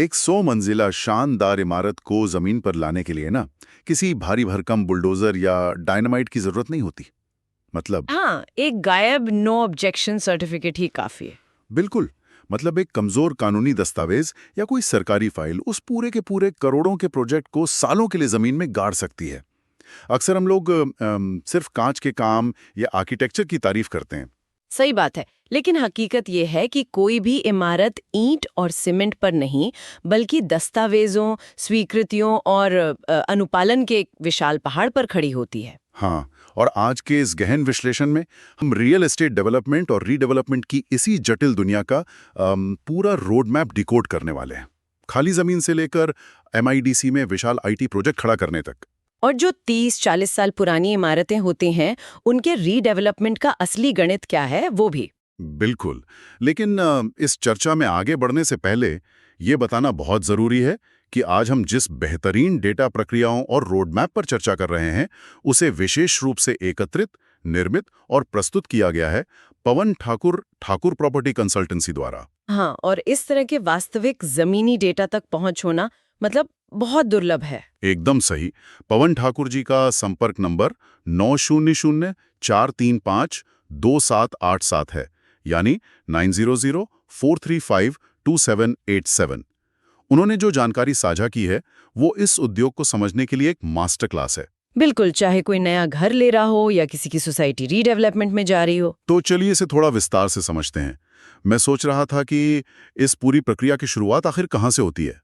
एक 100 मंजिला शानदार इमारत को जमीन पर लाने के लिए ना किसी भारी भरकम बुलडोजर या डायनामाइट की जरूरत नहीं होती। मतलब हाँ, एक गायब नो ऑब्जेक्शन सर्टिफिकेट ही काफी है। बिल्कुल। मतलब एक कमजोर कानूनी दस्तावेज या कोई सरकारी फाइल उस पूरे के पूरे करोड़ों के प्रोजेक्ट को सालों के लिए जमीन में गाड़ सकती है। अक्सर हम लोग सिर्फ कांच के काम या आर्किटेक्चर की तारीफ करते हैं। सही बात है, लेकिन हकीकत ये है कि कोई भी इमारत ईंट और सीमेंट पर नहीं, बल्कि दस्तावेजों, स्वीकृतियों और अनुपालन के एक विशाल पहाड़ पर खड़ी होती है। हाँ, और आज के इस गहन विश्लेषण में हम रियल एस्टेट डेवलपमेंट और रीडेवलपमेंट की इसी जटिल दुनिया का पूरा रोड मैप डिकोड करने वाले हैं। खाली जमीन से लेकर MIDC में विशाल IT प्रोजेक्ट खड़ा करने तक। और जो 30-40 साल पुरानी इमारतें होती हैं, उनके रीडेवलपमेंट का असली गणित क्या है, वो भी। बिल्कुल। लेकिन इस चर्चा में आगे बढ़ने से पहले ये बताना बहुत जरूरी है कि आज हम जिस बेहतरीन डेटा प्रक्रियाओं और रोडमैप पर चर्चा कर रहे हैं, उसे विशेष रूप से एकत्रित, निर्मित और प्रस्तुत किया गया है पवन ठाकुर प्रॉपर्टी कंसल्टेंसी द्वारा। हाँ, और इस तरह के वास्तविक जमीनी डेटा तक पहुंच होना मतलब बहुत दुर्लभ है। एकदम सही। पवन ठाकुर जी का संपर्क नंबर 9004352787 है, यानी 9004352787। उन्होंने जो जानकारी साझा की है वो इस उद्योग को समझने के लिए एक मास्टर क्लास है। बिल्कुल, चाहे कोई नया घर ले रहा हो या किसी की सोसाइटी रीडेवलपमेंट में जा रही हो। तो चलिए इसे थोड़ा विस्तार से समझते हैं। मैं सोच रहा था कि इस पूरी प्रक्रिया की शुरुआत आखिर कहाँ से होती है?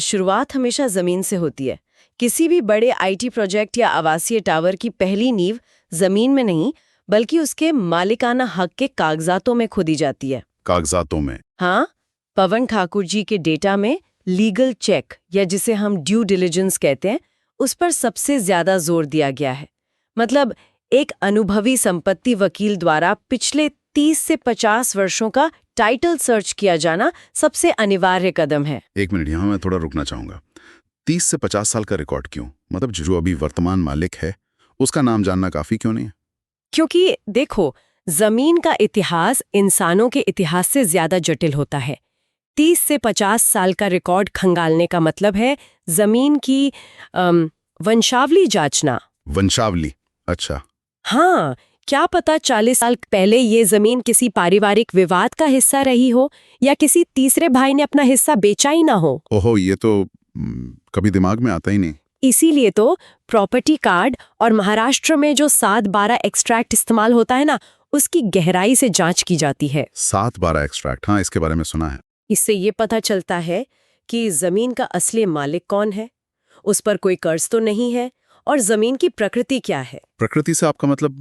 शुरुआत हमेशा जमीन से होती है। किसी भी बड़े IT प्रोजेक्ट या आवासीय टावर की पहली नींव जमीन में नहीं, बल्कि उसके मालिकाना हक के कागजातों में खोदी जाती है। कागजातों में? हाँ, पवन ठाकुर जी के डेटा में लीगल चेक, या जिसे हम ड्यू डिलिजेंस कहते हैं, उस पर सबसे ज्यादा जोर दिया गया है। मतलब एक अनुभवी संपत्ति वकील द्वारा पिछले 30 से 50 वर्षों का टाइटल सर्च किया जाना सबसे अनिवार्य कदम है। एक मिनट, यहाँ मैं थोड़ा रुकना चाहूंगा। 30 से 50 साल का रिकॉर्ड क्यों? मतलब जो अभी वर्तमान मालिक है उसका नाम जानना काफी क्यों नहीं है? क्योंकि देखो, जमीन का इतिहास इंसानों के इतिहास से ज्यादा जटिल होता है। 30 से 50 साल का रिकॉर्ड खंगालने का मतलब है जमीन की वंशावली जांचना। वंशावली? अच्छा। हाँ, क्या पता 40 साल पहले ये जमीन किसी पारिवारिक विवाद का हिस्सा रही हो, या किसी तीसरे भाई ने अपना हिस्सा बेचा ही ना हो। ओहो, ये तो कभी दिमाग में आता ही नहीं। इसीलिए तो प्रॉपर्टी कार्ड और महाराष्ट्र में जो 7/12 एक्सट्रैक्ट इस्तेमाल होता है ना, उसकी गहराई से जांच की जाती है। 7/12 एक्सट्रैक्ट? हाँ, इसके बारे में सुना है। इससे ये पता चलता है कि जमीन का असली मालिक कौन है, उस पर कोई कर्ज तो नहीं है, और जमीन की प्रकृति क्या है। प्रकृति से आपका मतलब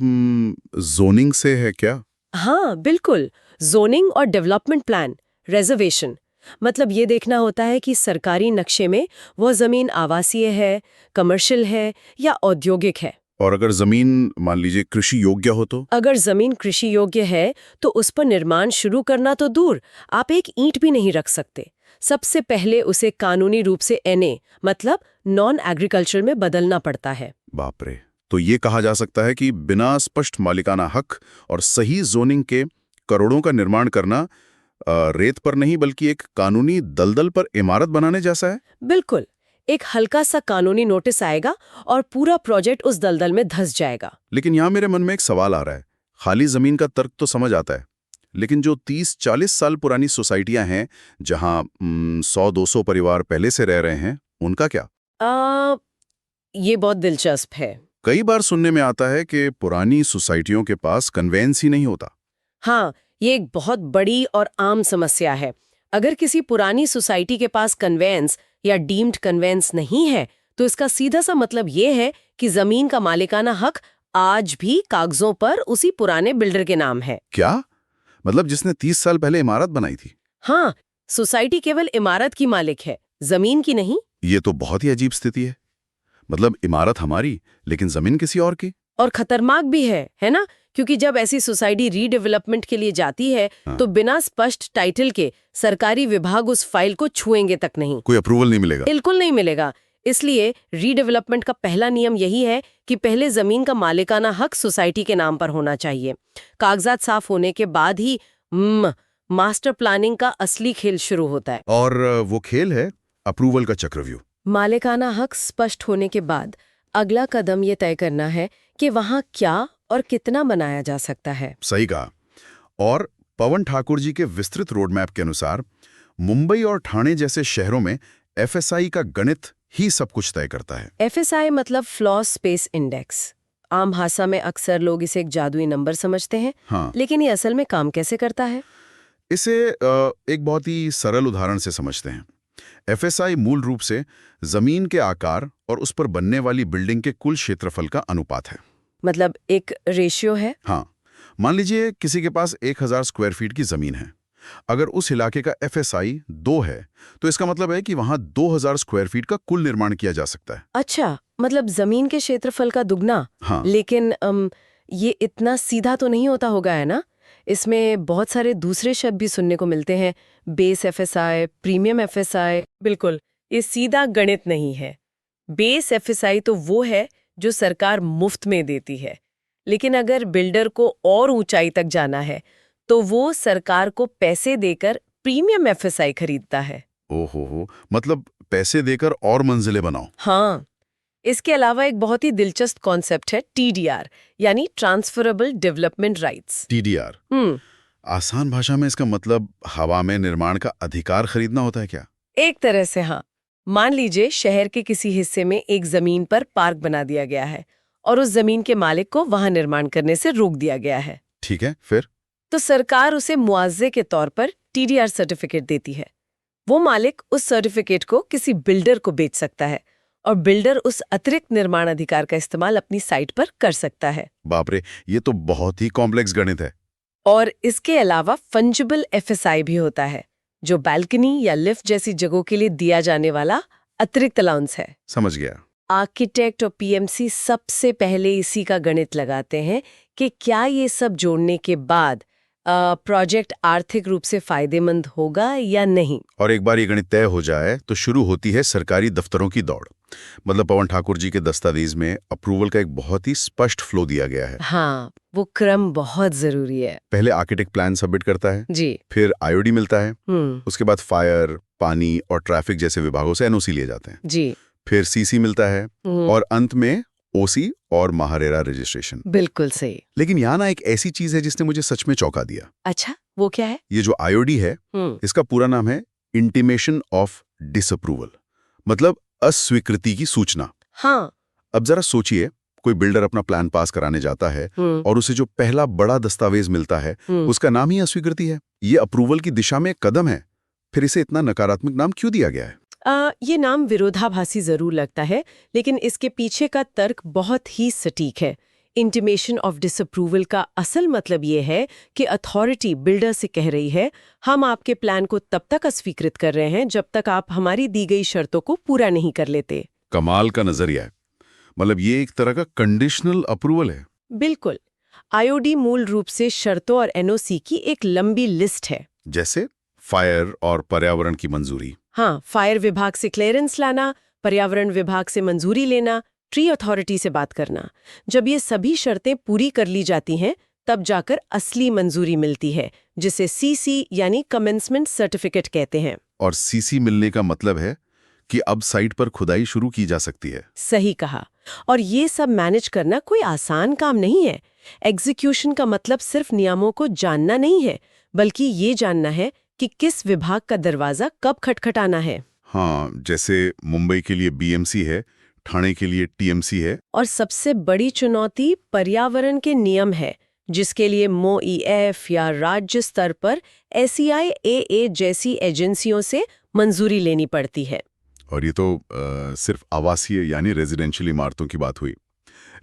जोनिंग से है क्या? हाँ बिल्कुल, जोनिंग और डेवलपमेंट प्लान, रिजर्वेशन। मतलब ये देखना होता है कि सरकारी नक्शे में वो जमीन आवासीय है, कमर्शियल है या औद्योगिक है। और अगर जमीन मान लीजिए कृषि योग्य हो तो? अगर जमीन कृषि योग्य है तो उस पर निर्माण शुरू करना तो दूर, आप एक ईंट भी नहीं रख सकते। सबसे पहले उसे कानूनी रूप से NA मतलब नॉन एग्रीकल्चर में बदलना पड़ता है। बाप रे! तो ये कहा जा सकता है कि बिना स्पष्ट मालिकाना हक और सही जोनिंग के करोड़ों का निर्माण करना रेत पर नहीं बल्कि एक कानूनी दलदल पर इमारत बनाने जैसा है। बिल्कुल, एक हल्का सा कानूनी नोटिस आएगा और पूरा प्रोजेक्ट उस दलदल में धंस जाएगा। लेकिन यहाँ मेरे मन में एक सवाल आ रहा है। खाली जमीन का तर्क तो समझ आता है, लेकिन जो 30-40 साल पुरानी सोसाइटियां हैं जहां 100-200 परिवार पहले से रह रहे हैं, उनका क्या? ये बहुत दिलचस्प है। कई बार सुनने में आता है कि पुरानी सोसाइटियों के पास कन्वेंस ही नहीं होता। हाँ, ये एक बहुत बड़ी और आम समस्या है। अगर किसी पुरानी सोसाइटी के पास कन्वेंस या डीम्ड कन्वेंस नहीं है, तो इसका सीधा सा मतलब ये है कि जमीन का मालिकाना हक आज भी कागजों पर उसी पुराने बिल्डर के नाम है। क्या मतलब जिसने 30 साल पहले इमारत बनाई थी? हाँ, सोसाइटी केवल इमारत की मालिक है, जमीन की नहीं। ये तो बहुत ही अजीब स्थिति है। मतलब इमारत हमारी लेकिन जमीन किसी और की। और खतरनाक भी है ना? क्योंकि जब ऐसी सोसाइटी रीडेवलपमेंट के लिए जाती है तो बिना स्पष्ट टाइटल के सरकारी विभाग उस फाइल को छुएंगे तक नहीं। कोई अप्रूवल नहीं मिलेगा? बिल्कुल नहीं मिलेगा। इसलिए रीडेवलपमेंट का पहला नियम यही है कि पहले जमीन का मालिकाना हक सोसाइटी के नाम पर होना चाहिए। कागजात साफ होने के बाद ही मास्टर प्लानिंग का असली खेल शुरू होता है। और वो खेल है अप्रूवल का चक्रव्यूह। मालिकाना हक स्पष्ट होने के बाद अगला कदम ये तय करना है कि वहाँ क्या और कितना बनाया जा सकता है। सही कहा। और पवन ठाकुर जी के विस्तृत रोडमैप के अनुसार मुंबई और ठाणे जैसे शहरों में एफएसआई का गणित ही सब कुछ तय करता है। FSI मतलब फ्लॉर स्पेस इंडेक्स। आम भाषा में अक्सर लोग इसे एक जादुई नंबर समझते हैं, हाँ, लेकिन ये असल में काम कैसे करता है? इसे एक बहुत ही सरल उदाहरण से समझते हैं। एफएसआई मूल रूप से जमीन के आकार और उस पर बनने वाली बिल्डिंग के कुल क्षेत्रफल का अनुपात है। मतलब एक रेशियो है। हाँ, मान लीजिए किसी के पास 1000 स्क्वायर फीट की जमीन है। अगर उस इलाके का एफएसआई 2 है, तो इसका मतलब है कि वहां 2000 स्क्वायर फीट का कुल निर्माण किया जा सकता है। अच्छा, मतलब जमीन के क्षेत्रफल का दुगना। हाँ, लेकिन ये इतना सीधा तो नहीं होता होगा, है ना? इसमें बहुत सारे दूसरे शब्द भी सुनने को मिलते हैं, बेस एफएसआई, प्रीमियम एफएसआई। बिल्कुल, ये सीधा गणित नहीं है। बेस एफएसआई तो वो है जो सरकार मुफ्त में देती है, लेकिन अगर बिल्डर को और ऊंचाई तक जाना है तो वो सरकार को पैसे देकर प्रीमियम एफएसआई खरीदता है। ओहो, मतलब पैसे देकर और मंजिलें बनाओ। हाँ, इसके अलावा एक बहुत ही दिलचस्प कॉन्सेप्ट है TDR, यानी ट्रांसफरेबल डेवलपमेंट राइट्स। टीडीआर, आसान भाषा में इसका मतलब हवा में निर्माण का अधिकार खरीदना होता है क्या? एक तरह से हाँ। मान लीजिए शहर के किसी हिस्से में एक जमीन पर पार्क बना दिया गया है और उस जमीन के मालिक को वहां निर्माण करने से रोक दिया गया है। ठीक है, फिर? तो सरकार उसे मुआवजे के तौर पर TDR सर्टिफिकेट देती है। वो मालिक उस सर्टिफिकेट को किसी बिल्डर को बेच सकता है और बिल्डर उस अतिरिक्त निर्माण अधिकार का इस्तेमाल अपनी साइट पर कर सकता है। बाप रे, ये तो बहुत ही कॉम्प्लेक्स गणित है। और इसके अलावा फंजिबल एफएसआई भी होता है, जो बालकनी या लिफ्ट जैसी जगहों के लिए दिया जाने वाला अतिरिक्त अलाउंस है। समझ गया। आर्किटेक्ट और PMC सबसे पहले इसी का गणित लगाते हैं कि क्या ये सब जोड़ने के बाद प्रोजेक्ट आर्थिक रूप से फायदेमंद होगा या नहीं। और एक बार ये गणित तय हो जाए तो शुरू होती है सरकारी दफ्तरों की दौड़। मतलब पवन ठाकुर जी के दस्तावेज में अप्रूवल का एक बहुत ही स्पष्ट फ्लो दिया गया है। हाँ, वो क्रम बहुत जरूरी है। पहले आर्किटेक्ट प्लान सबमिट करता है, जी। फिर IOD मिलता है, हम्म। उसके बाद फायर, पानी और ट्रैफिक जैसे विभागों से NOC लिए जाते हैं, जी। फिर CC मिलता है और अंत में OC और महारेरा रजिस्ट्रेशन। बिल्कुल सही। लेकिन यहाँ ना एक ऐसी चीज है जिसने मुझे सच में चौंका दिया। अच्छा, वो क्या है? ये जो IOD है, इसका पूरा नाम है इंटीमेशन ऑफ डिसअप्रूवल, मतलब अस्वीकृति की सूचना। हाँ। अब जरा सोचिए, कोई बिल्डर अपना प्लान पास कराने जाता है और उसे जो पहला बड़ा दस्तावेज मिलता है उसका नाम ही अस्वीकृति है। ये अप्रूवल की दिशा में एक कदम है, फिर इसे इतना नकारात्मक नाम क्यों दिया गया है? ये नाम विरोधाभासी जरूर लगता है, लेकिन इसके पीछे का तर्क बहुत ही सटीक है। इंटीमेशन ऑफ डिसअप्रूवल का असल मतलब ये है कि अथॉरिटी बिल्डर से कह रही है, हम आपके प्लान को तब तक अस्वीकृत कर रहे हैं जब तक आप हमारी दी गई शर्तों को पूरा नहीं कर लेते। कमाल का नजरिया है। मतलब ये एक तरह का कंडीशनल अप्रूवल है। बिल्कुल। IOD मूल रूप से शर्तों और NOC की एक लंबी लिस्ट है। जैसे फायर और पर्यावरण की मंजूरी। हाँ, फायर विभाग से क्लियरेंस लाना, पर्यावरण विभाग से मंजूरी लेना, ट्री अथॉरिटी से बात करना। जब ये सभी शर्तें पूरी कर ली जाती हैं, तब जाकर असली मंजूरी मिलती है, जिसे CC यानी कमेंसमेंट सर्टिफिकेट कहते हैं। और CC मिलने का मतलब है कि अब साइट पर खुदाई शुरू की जा सकती है। सही कहा। और ये सब मैनेज करना कोई आसान काम नहीं है। एग्जीक्यूशन का मतलब सिर्फ नियमों को जानना नहीं है, बल्कि ये जानना है कि किस विभाग का दरवाजा कब खटखटाना है। हाँ, जैसे मुंबई के लिए BMC है, ठाणे के लिए TMC है। और सबसे बड़ी चुनौती पर्यावरण के नियम है, जिसके लिए MoEF या राज्य स्तर पर SEIAA जैसी एजेंसियों से मंजूरी लेनी पड़ती है। और ये तो सिर्फ आवासीय यानी रेजिडेंशियल इमारतों की बात हुई।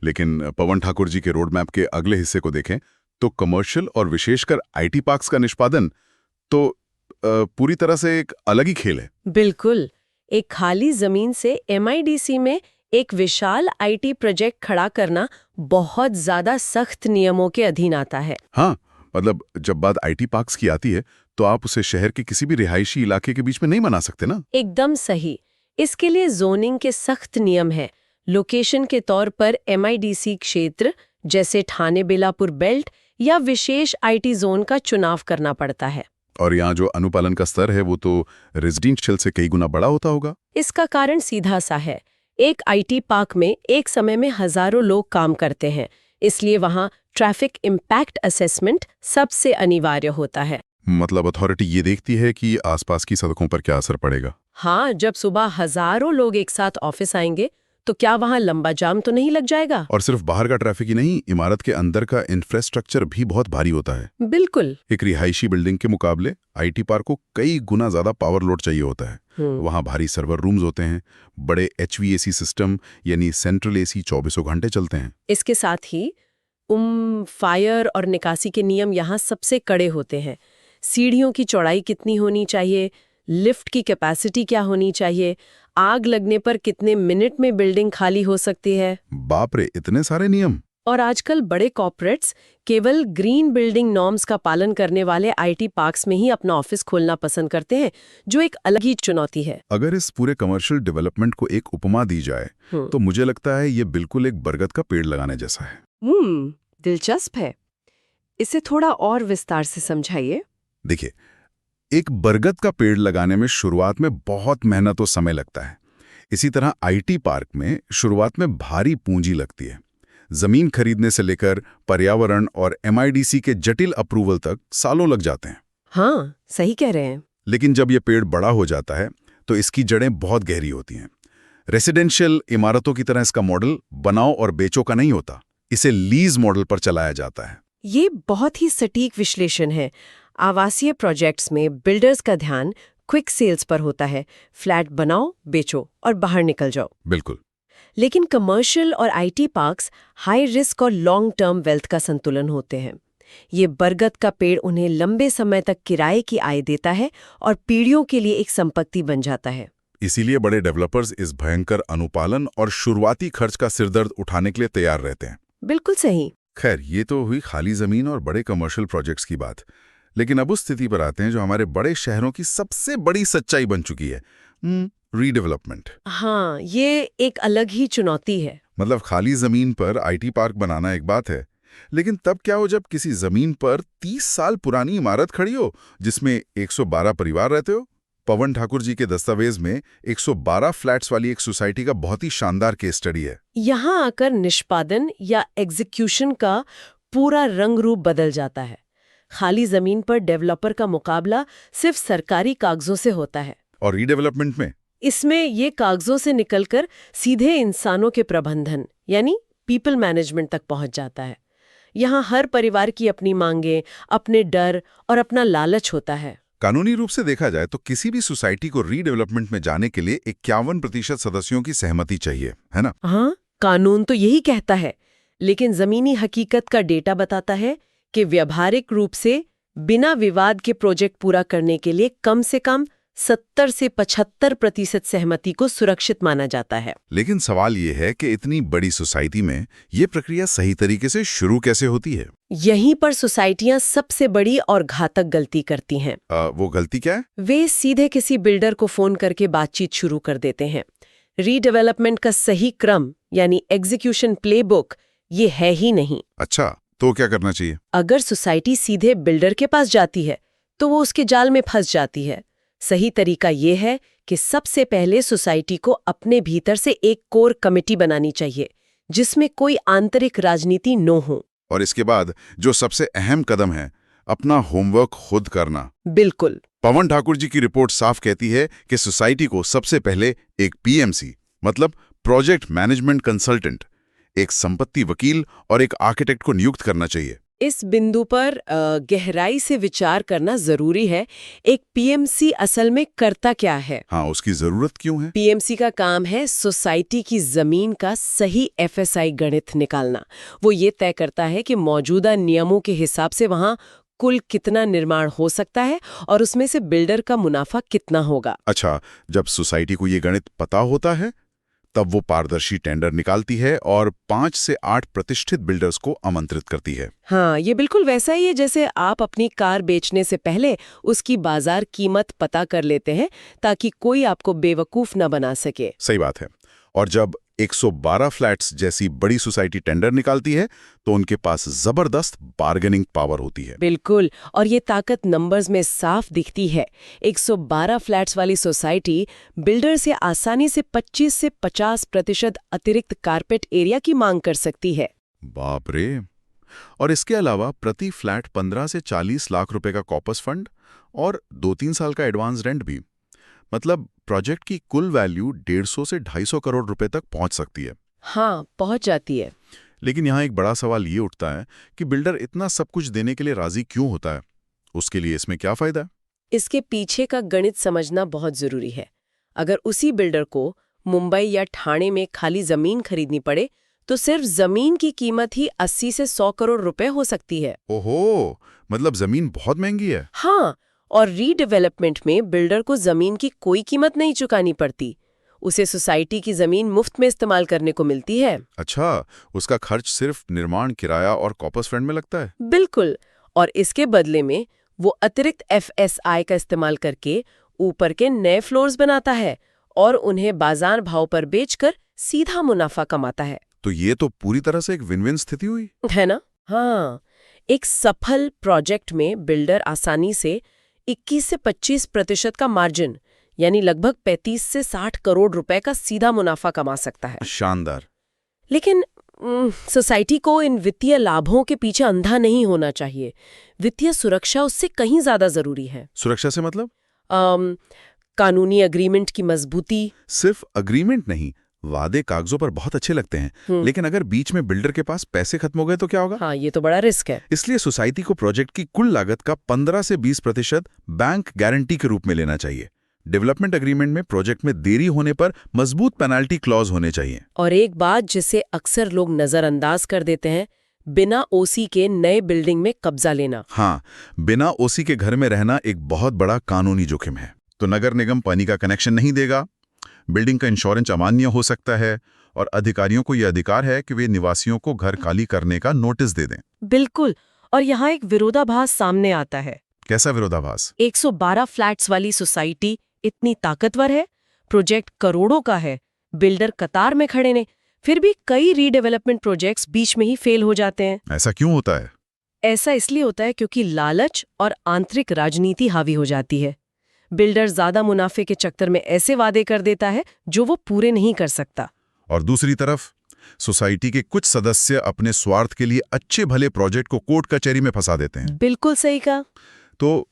लेकिन पवन ठाकुर जी के रोड मैप के अगले हिस्से को देखें तो कमर्शियल और विशेषकर IT पार्क्स का निष्पादन तो पूरी तरह से एक अलग ही खेल है। बिल्कुल। एक खाली जमीन से MIDC में एक विशाल IT प्रोजेक्ट खड़ा करना बहुत ज्यादा सख्त नियमों के अधीन आता है। हाँ, मतलब जब बात IT पार्क्स की आती है तो आप उसे शहर के किसी भी रिहायशी इलाके के बीच में नहीं बना सकते ना। एकदम सही। इसके लिए जोनिंग के सख्त नियम है। लोकेशन के तौर पर MIDC क्षेत्र जैसे ठाणे बेलापुर बेल्ट या विशेष IT जोन का चुनाव करना पड़ता है। और यहाँ जो अनुपालन का स्तर है वो तो रेजिडेंशियल से कई गुना बड़ा होता होगा। इसका कारण सीधा सा है। एक आईटी पार्क में एक समय में हजारों लोग काम करते हैं, इसलिए वहाँ ट्रैफिक इम्पैक्ट असेसमेंट सबसे अनिवार्य होता है। मतलब अथॉरिटी ये देखती है कि आसपास की सड़कों पर क्या असर पड़ेगा। हाँ, जब सुबह हजारों लोग एक साथ ऑफिस आएंगे तो क्या वहाँ लंबा जाम तो नहीं लग जाएगा? और सिर्फ बाहर का ट्रैफिक ही नहीं, इमारत के अंदर का इंफ्रास्ट्रक्चर भी बहुत भारी होता है। बिल्कुल। एक रिहायशी बिल्डिंग के मुकाबले आईटी पार्क को कई गुना ज्यादा पावर लोड चाहिए होता है। वहाँ भारी सर्वर रूम्स होते हैं, बड़े HVAC सिस्टम यानी सेंट्रल एसी 24 घंटे चलते हैं। इसके साथ ही फायर और निकासी के नियम यहाँ सबसे कड़े होते हैं। सीढ़ियों की चौड़ाई कितनी होनी चाहिए, लिफ्ट की कैपेसिटी क्या होनी चाहिए, आग लगने पर कितने मिनट में बिल्डिंग खाली हो सकती है। बाप रे, इतने सारे नियम। और आजकल बड़े कॉर्पोरेट्स केवल ग्रीन बिल्डिंग नॉर्म्स का पालन करने वाले आईटी पार्क्स में ही अपना ऑफिस खोलना पसंद करते हैं, जो एक अलग ही चुनौती है। अगर इस पूरे कमर्शियल डेवलपमेंट को एक उपमा दी जाए तो मुझे लगता है ये बिल्कुल एक बरगद का पेड़ लगाने जैसा है। दिलचस्प है। इसे थोड़ा और विस्तार से समझाइए। देखिए, एक बरगद का पेड़ लगाने में शुरुआत में बहुत मेहनत और समय लगता है। इसी तरह आईटी पार्क में शुरुआत में भारी पूंजी लगती है। जमीन खरीदने से लेकर पर्यावरण और MIDC के जटिल अप्रूवल तक सालों लग जाते हैं। हाँ, सही कह रहे हैं। लेकिन जब ये पेड़ बड़ा हो जाता है तो इसकी जड़ें बहुत गहरी होती हैं। रेसिडेंशियल इमारतों की तरह इसका मॉडल बनाओ और बेचो का नहीं होता, इसे लीज मॉडल पर चलाया जाता है। ये बहुत ही सटीक विश्लेषण है। आवासीय प्रोजेक्ट्स में बिल्डर्स का ध्यान क्विक सेल्स पर होता है, फ्लैट बनाओ, बेचो और बाहर निकल जाओ। बिल्कुल। लेकिन कमर्शियल और आईटी पार्क्स हाई रिस्क और लॉन्ग टर्म वेल्थ का संतुलन होते हैं। ये बरगद का पेड़ उन्हें लंबे समय तक किराए की आय देता है और पीढ़ियों के लिए एक संपत्ति बन जाता है। इसीलिए बड़े डेवलपर्स इस भयंकर अनुपालन और शुरुआती खर्च का सिरदर्द उठाने के लिए तैयार रहते हैं। बिल्कुल सही। खैर, ये तो हुई खाली जमीन और बड़े कमर्शियल प्रोजेक्ट्स की बात। लेकिन अब उस स्थिति पर आते हैं जो हमारे बड़े शहरों की सबसे बड़ी सच्चाई बन चुकी है, रीडेवलपमेंट। हाँ, ये एक अलग ही चुनौती है। मतलब खाली जमीन पर आईटी पार्क बनाना एक बात है, लेकिन तब क्या हो जब किसी जमीन पर 30 साल पुरानी इमारत खड़ी हो जिसमें 112 परिवार रहते हो। पवन ठाकुर जी के दस्तावेज में 112 फ्लैट्स वाली एक सोसाइटी का बहुत ही शानदार केस स्टडी है। यहाँ आकर निष्पादन या एग्जीक्यूशन का पूरा रंग रूप बदल जाता है। खाली जमीन पर डेवलपर का मुकाबला सिर्फ सरकारी कागजों से होता है, और रीडेवलपमेंट में इसमें ये कागजों से निकलकर सीधे इंसानों के प्रबंधन यानी पीपल मैनेजमेंट तक पहुंच जाता है। यहाँ हर परिवार की अपनी मांगें, अपने डर और अपना लालच होता है। कानूनी रूप से देखा जाए तो किसी भी सोसाइटी को रीडेवलपमेंट में जाने के लिए 51% सदस्यों की सहमति चाहिए, है ना? हाँ, कानून तो यही कहता है, लेकिन जमीनी हकीकत का डेटा बताता है कि व्यावहारिक रूप से बिना विवाद के प्रोजेक्ट पूरा करने के लिए कम से कम 70 से 75% सहमति को सुरक्षित माना जाता है। लेकिन सवाल ये है कि इतनी बड़ी सोसाइटी में ये प्रक्रिया सही तरीके से शुरू कैसे होती है? यहीं पर सोसाइटियां सबसे बड़ी और घातक गलती करती हैं। वो गलती क्या है? वे सीधे किसी बिल्डर को फोन करके बातचीत शुरू कर देते हैं। रीडेवलपमेंट का सही क्रम यानी एग्जीक्यूशन प्लेबुक ये है ही नहीं। अच्छा, तो क्या करना चाहिए? अगर सोसाइटी सीधे बिल्डर के पास जाती है तो वो उसके जाल में फंस जाती है। सही तरीका ये है कि सबसे पहले सोसाइटी को अपने भीतर से एक कोर कमेटी बनानी चाहिए जिसमें कोई आंतरिक राजनीति न हो। और इसके बाद जो सबसे अहम कदम है, अपना होमवर्क खुद करना। बिल्कुल। पवन ठाकुर जी की रिपोर्ट साफ कहती है कि सोसाइटी को सबसे पहले एक PMC मतलब प्रोजेक्ट मैनेजमेंट कंसल्टेंट, एक संपत्ति वकील और एक आर्किटेक्ट को नियुक्त करना चाहिए। इस बिंदु पर गहराई से विचार करना जरूरी है। एक PMC असल में करता क्या है? हाँ, उसकी जरूरत क्यों है? PMC का काम है सोसाइटी की जमीन का सही FSI गणित निकालना। वो ये तय करता है कि मौजूदा नियमों के हिसाब से वहाँ कुल कितना निर्माण हो सकता है और उसमें से बिल्डर का मुनाफा कितना होगा। अच्छा, जब सोसाइटी को ये गणित पता होता है तब वो पारदर्शी टेंडर निकालती है और 5 से 8 प्रतिष्ठित बिल्डर्स को आमंत्रित करती है। हाँ, ये बिल्कुल वैसा ही है जैसे आप अपनी कार बेचने से पहले उसकी बाजार कीमत पता कर लेते हैं ताकि कोई आपको बेवकूफ न बना सके। सही बात है। और जब 112 फ्लैट्स जैसी बड़ी सोसाइटी टेंडर निकालती है तो उनके पास जबरदस्त बार्गेनिंग पावर होती है। बिल्कुल, और ये ताकत नंबर्स में साफ दिखती है। 112 फ्लैट्स वाली सोसाइटी बिल्डर से आसानी से 25 से 50% अतिरिक्त कारपेट एरिया की मांग कर सकती है। बाप रे। और इसके अलावा प्रति फ्लैट 15 से 40 लाख रुपए का कॉपस फंड और 2-3 साल का एडवांस रेंट भी। मतलब प्रोजेक्ट की कुल वैल्यू 150 से 250 करोड़ रुपए तक पहुंच सकती है। हाँ, पहुंच जाती है। लेकिन यहाँ एक बड़ा सवाल ये उठता है कि बिल्डर इतना सब कुछ देने के लिए राजी क्यों होता है? उसके लिए इसमें क्या फायदा है? इसके पीछे का गणित समझना बहुत जरूरी है। अगर उसी बिल्डर को मुंबई या ठाणे में खाली जमीन खरीदनी पड़े तो सिर्फ जमीन की कीमत ही 80 से 100 करोड़ रुपए हो सकती है। ओहो, मतलब जमीन बहुत महंगी है। हाँ, और रीडेवलपमेंट में बिल्डर को जमीन की कोई कीमत नहीं चुकानी पड़ती। उसे सोसाइटी की जमीन मुफ्त में इस्तेमाल करने को मिलती है। अच्छा, उसका खर्च सिर्फ निर्माण, किराया और कॉपस फंड में लगता है? बिल्कुल, और इसके बदले में वो अतिरिक्त FSI का इस्तेमाल करके ऊपर के नए फ्लोर्स बनाता है और उन्हें बाजार भाव पर बेचकर सीधा मुनाफा कमाता है। तो ये तो पूरी तरह से एक विन विन स्थिति हुई। है ना? हाँ, एक सफल प्रोजेक्ट में बिल्डर आसानी से 21 से 25% का मार्जिन, यानी लगभग 35 से 60 करोड़ रुपए का सीधा मुनाफा कमा सकता है। शानदार। लेकिन सोसाइटी को इन वित्तीय लाभों के पीछे अंधा नहीं होना चाहिए। वित्तीय सुरक्षा उससे कहीं ज्यादा जरूरी है। सुरक्षा से मतलब? कानूनी एग्रीमेंट की मजबूती। सिर्फ एग्रीमेंट नहीं, वादे कागजों पर बहुत अच्छे लगते हैं, लेकिन अगर बीच में बिल्डर के पास पैसे खत्म हो गए तो क्या होगा? हाँ, ये तो बड़ा रिस्क है। इसलिए सोसाइटी को प्रोजेक्ट की कुल लागत का 15 से 20% बैंक गारंटी के रूप में लेना चाहिए। डेवलपमेंट एग्रीमेंट में प्रोजेक्ट में देरी होने पर मजबूत पेनाल्टी क्लॉज होने चाहिए। और एक बात जिसे अक्सर लोग नजरअंदाज कर देते हैं, बिना ओसी के नए बिल्डिंग में कब्जा लेना। हाँ, बिना ओसी के घर में रहना एक बहुत बड़ा कानूनी जोखिम है। तो नगर निगम पानी का कनेक्शन नहीं देगा, बिल्डिंग का इंश्योरेंस अमान्य हो सकता है और अधिकारियों को यह अधिकार है कि वे निवासियों को घर खाली करने का नोटिस दे दें। बिल्कुल, और यहाँ एक विरोधाभास सामने आता है। कैसा विरोधाभास? 112 फ्लैट्स वाली सोसाइटी इतनी ताकतवर है, प्रोजेक्ट करोड़ों का है, बिल्डर कतार में खड़े ने, फिर भी कई रीडेवलपमेंट प्रोजेक्ट्स बीच में ही फेल हो जाते हैं। ऐसा क्यों होता है? ऐसा इसलिए होता है क्योंकि लालच और आंतरिक राजनीति हावी हो जाती है। बिल्डर ज्यादा मुनाफे के चक्कर में ऐसे वादे कर देता है जो वो पूरे नहीं कर सकता। और दूसरी तरफ सोसाइटी के कुछ सदस्य अपने स्वार्थ के लिए अच्छे भले प्रोजेक्ट को कोर्ट कचहरी में फंसा देते हैं। बिल्कुल सही कहा। तो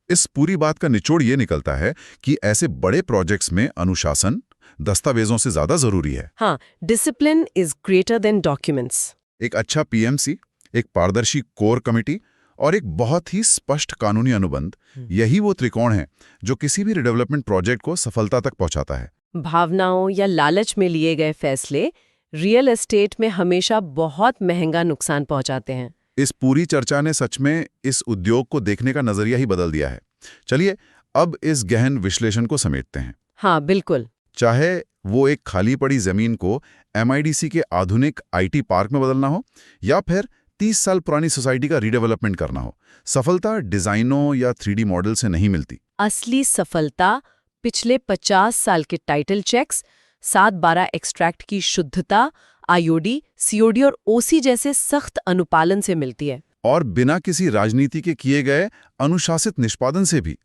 इस पूरी बात का निचोड़ ये निकलता है कि ऐसे बड़े प्रोजेक्ट्स में अनुशासन दस्तावेजों से ज्यादा जरूरी है। हाँ, discipline is greater than documents. एक अच्छा PMC, एक पारदर्शी कोर कमेटी और एक बहुत ही स्पष्ट कानूनी अनुबंध, यही वो त्रिकोण है जो किसी भी रिडेवलपमेंट प्रोजेक्ट को सफलता तक पहुंचाता है। भावनाओं या लालच में लिए गए फैसले रियल एस्टेट में हमेशा बहुत महंगा नुकसान पहुंचाते हैं। इस पूरी चर्चा ने सच में इस उद्योग को देखने का नजरिया ही बदल दिया है। चलिए अब इस गहन विश्लेषण को समेटते हैं। हाँ, बिल्कुल। चाहे वो एक खाली पड़ी जमीन को MIDC के आधुनिक IT पार्क में बदलना हो या फिर 30 साल पुरानी सोसाइटी का रीडेवलपमेंट करना हो, सफलता डिजाइनों या 3D मॉडल से नहीं मिलती। असली सफलता पिछले 50 साल के टाइटल चेक्स, 7/12 एक्सट्रैक्ट की शुद्धता, IOD, COD और OC जैसे सख्त अनुपालन से मिलती है। और बिना किसी राजनीति के किए गए अनुशासित निष्पादन से भी।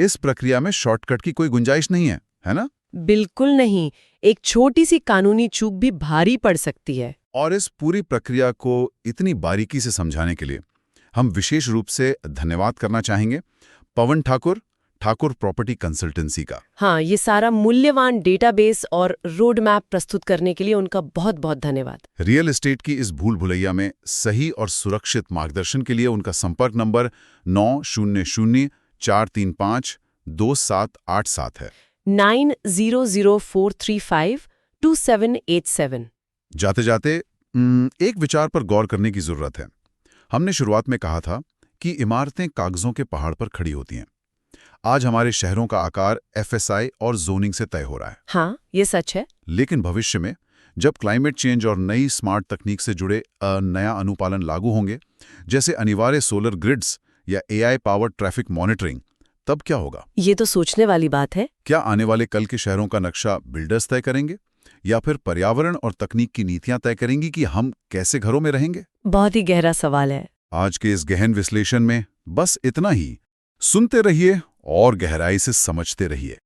इस प्रक्रिया में शॉर्टकट की कोई गुंजाइश नहीं है ना? बिल्कुल नहीं। एक छोटी सी कानूनी चूक भी भारी पड़ सकती है। और इस पूरी प्रक्रिया को इतनी बारीकी से समझाने के लिए हम विशेष रूप से धन्यवाद करना चाहेंगे पवन ठाकुर प्रॉपर्टी कंसल्टेंसी का। हाँ, ये सारा मूल्यवान डेटाबेस और रोड मैप प्रस्तुत करने के लिए उनका बहुत बहुत धन्यवाद। रियल एस्टेट की इस भूल भुलैया में सही और सुरक्षित मार्गदर्शन के लिए उनका संपर्क नंबर 9004352787 है। 9004352787। जाते जाते एक विचार पर गौर करने की जरूरत है। हमने शुरुआत में कहा था कि इमारतें कागजों के पहाड़ पर खड़ी होती हैं। आज हमारे शहरों का आकार FSI और जोनिंग से तय हो रहा है। हाँ, ये सच है। लेकिन भविष्य में जब क्लाइमेट चेंज और नई स्मार्ट तकनीक से जुड़े नया अनुपालन लागू होंगे, जैसे अनिवार्य सोलर ग्रिड्स या AI पावर्ड ट्रैफिक मॉनिटरिंग, तब क्या होगा? ये तो सोचने वाली बात है। क्या आने वाले कल के शहरों का नक्शा बिल्डर्स तय करेंगे या फिर पर्यावरण और तकनीक की नीतियां तय करेंगी कि हम कैसे घरों में रहेंगे? बहुत ही गहरा सवाल है। आज के इस गहन विश्लेषण में बस इतना ही। सुनते रहिए और गहराई से समझते रहिए।